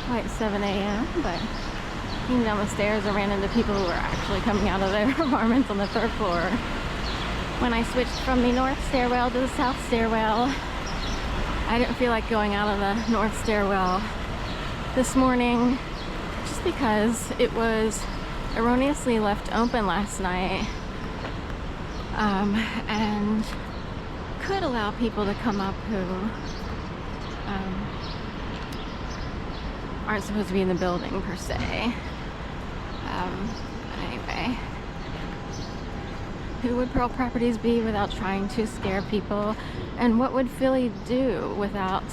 quite 7 a.m., but came down the stairs and ran into people who were actually coming out of their apartments on the 3rd floor. When I switched from the north stairwell to the south stairwell, I didn't feel like going out of the north stairwell this morning just because it was erroneously left open last night, and could allow people to come up who aren't supposed to be in the building per se. But anyway, who would Pearl Properties be without trying to scare people? And what would Philly do without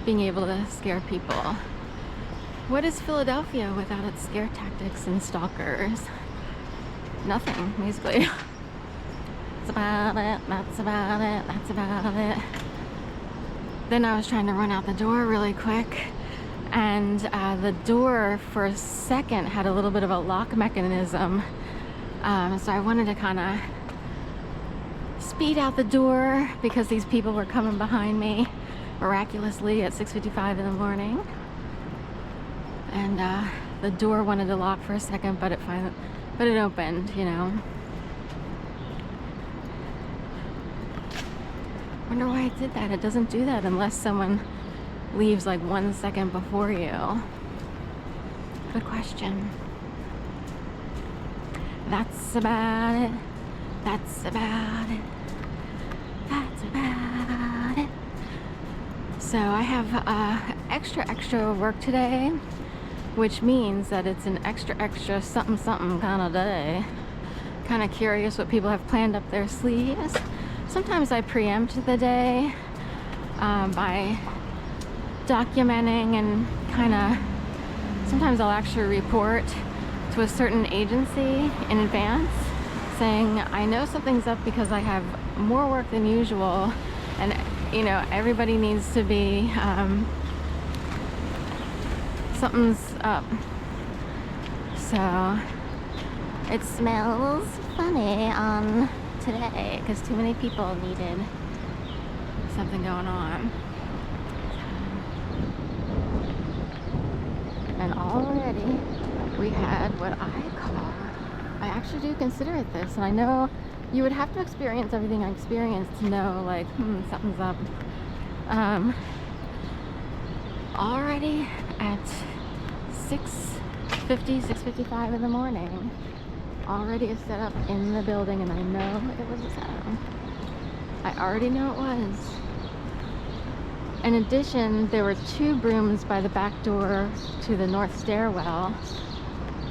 being able to scare people? What is Philadelphia without its scare tactics and stalkers? Nothing, basically. That's about it, that's about it, that's about it. Then I was trying to run out the door really quick, and the door for a second had a little bit of a lock mechanism. So I wanted to kind of speed out the door because these people were coming behind me miraculously at 6:55 in the morning. And the door wanted to lock for a second, but it opened, you know. Wonder why it did that. It doesn't do that unless someone leaves like 1 second before you. Good question. That's about it. That's about it. That's about it. So I have extra work today, which means that it's an extra something kind of day. Kind of curious what people have planned up their sleeves. Sometimes I preempt the day by documenting and kind of, sometimes I'll actually report to a certain agency in advance saying I know something's up because I have more work than usual, and you know, everybody needs to be, something's up. So it smells funny on today because too many people needed something going on. And already we had what I actually do consider it this, and I know you would have to experience everything I experienced to know, like, something's up. Already at 6:55 in the morning, already a setup in the building, and I know it was a setup. I already know it was. In addition, there were 2 brooms by the back door to the north stairwell.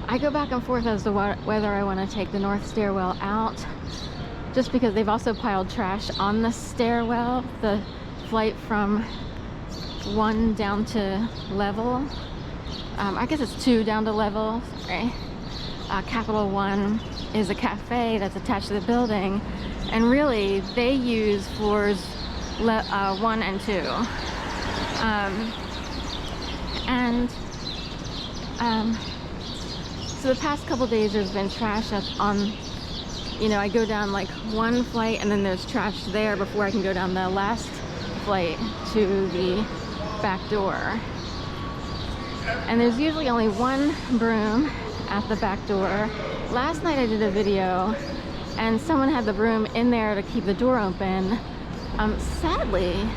I go back and forth as to whether I want to take the north stairwell out, just because they've also piled trash on the stairwell, the flight from 1 down to level. I guess it's 2 down to level, sorry. Capital One is a cafe that's attached to the building, and really they use floors 1 and 2. So the past couple days there's been trash up on, you know, I go down like 1 flight and then there's trash there before I can go down the last flight to the back door. And there's usually only 1 broom at the back door. Last night I did a video and someone had the broom in there to keep the door open. Sadly,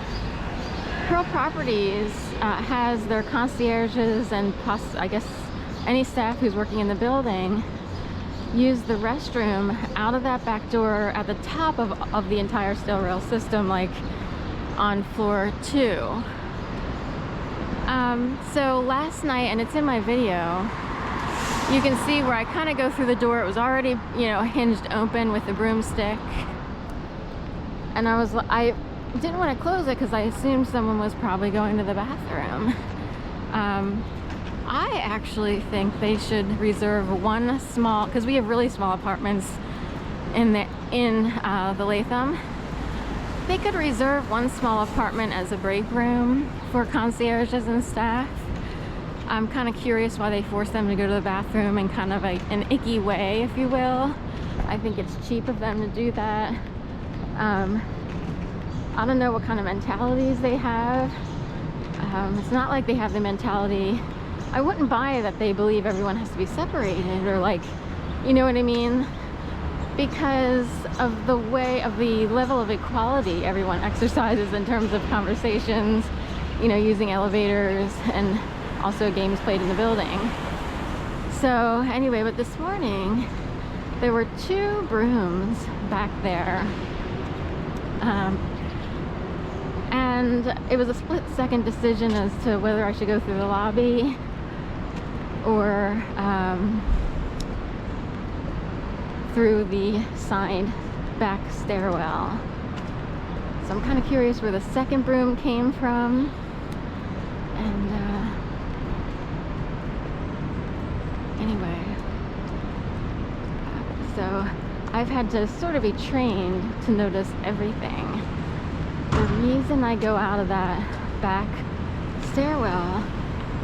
Pearl Properties has their concierges and I guess any staff who's working in the building use the restroom out of that back door at the top of the entire stairwell system, like on floor 2. So last night, and it's in my video, you can see where I kind of go through the door. It was already, you know, hinged open with the broomstick, and I didn't want to close it because I assumed someone was probably going to the bathroom. I actually think they should reserve 1 small, because we have really small apartments in the Latham. They could reserve 1 small apartment as a break room for concierges and staff. I'm kind of curious why they force them to go to the bathroom in kind of an icky way, if you will. I think it's cheap of them to do that. I don't know what kind of mentalities they have. It's not like they have the mentality I wouldn't buy that they believe everyone has to be separated, or like, you know what I mean? Because of the level of equality everyone exercises in terms of conversations, you know, using elevators and also games played in the building. So anyway, but this morning there were 2 brooms back there, and it was a split-second decision as to whether I should go through the lobby or through the signed back stairwell. So I'm kind of curious where the second broom came from, and anyway, so I've had to sort of be trained to notice everything. The reason I go out of that back stairwell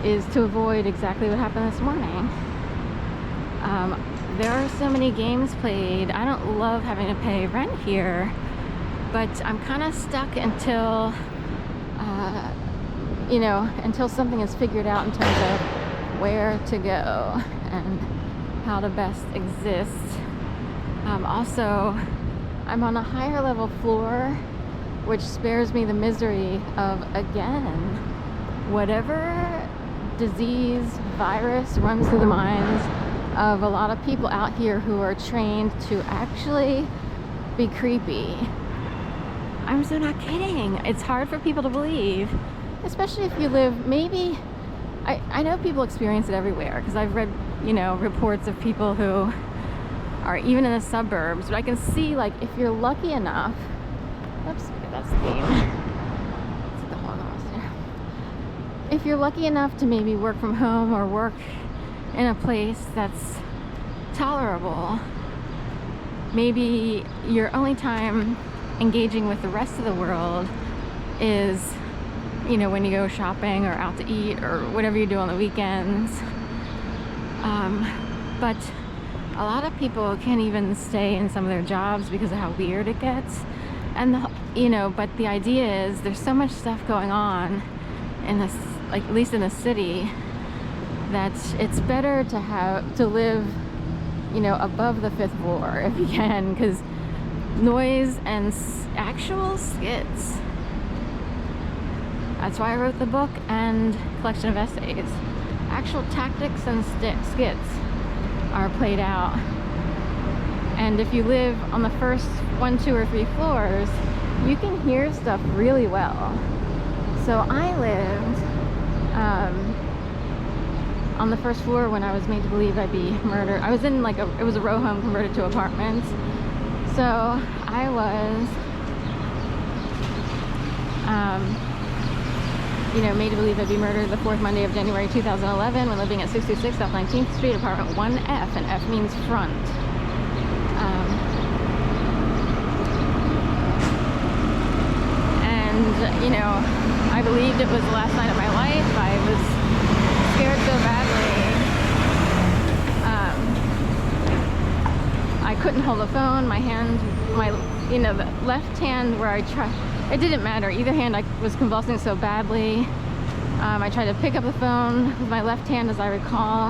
is to avoid exactly what happened this morning. There are so many games played. I don't love having to pay rent here, but I'm kind of stuck until you know, until something is figured out in terms of where to go and how to best exist. Also, I'm on a higher level floor, which spares me the misery of, again, whatever disease, virus runs through the minds of a lot of people out here who are trained to actually be creepy. I'm so not kidding. It's hard for people to believe, especially if you live, maybe, I know people experience it everywhere, because I've read, you know, reports of people who are even in the suburbs, but I can see, like, if you're lucky enough, oops, that's the game. Let's get the horn on there. If you're lucky enough to maybe work from home or work in a place that's tolerable, maybe your only time engaging with the rest of the world is, you know, when you go shopping or out to eat or whatever you do on the weekends. But a lot of people can't even stay in some of their jobs because of how weird it gets. And you know, but the idea is there's so much stuff going on in this, like, at least in the city, that it's better to live, you know, above the 5th floor if you can, because noise and actual skits. That's why I wrote the book and collection of essays. Actual tactics and skits are played out. And if you live on the first 1, 2, or 3 floors, you can hear stuff really well. So I lived on the first floor when I was made to believe I'd be murdered. I was in, like, it was a row home converted to apartments. So I was, you know, made to believe I'd be murdered the 4th Monday of January 2011 when living at 626 South 19th Street, apartment 1F, and F means front. And, you know, I believed it was the last night of my life. I was scared so badly. I couldn't hold the phone. My hand, you know, the left hand where I tried, it didn't matter. Either hand, I was convulsing so badly. I tried to pick up the phone with my left hand, as I recall.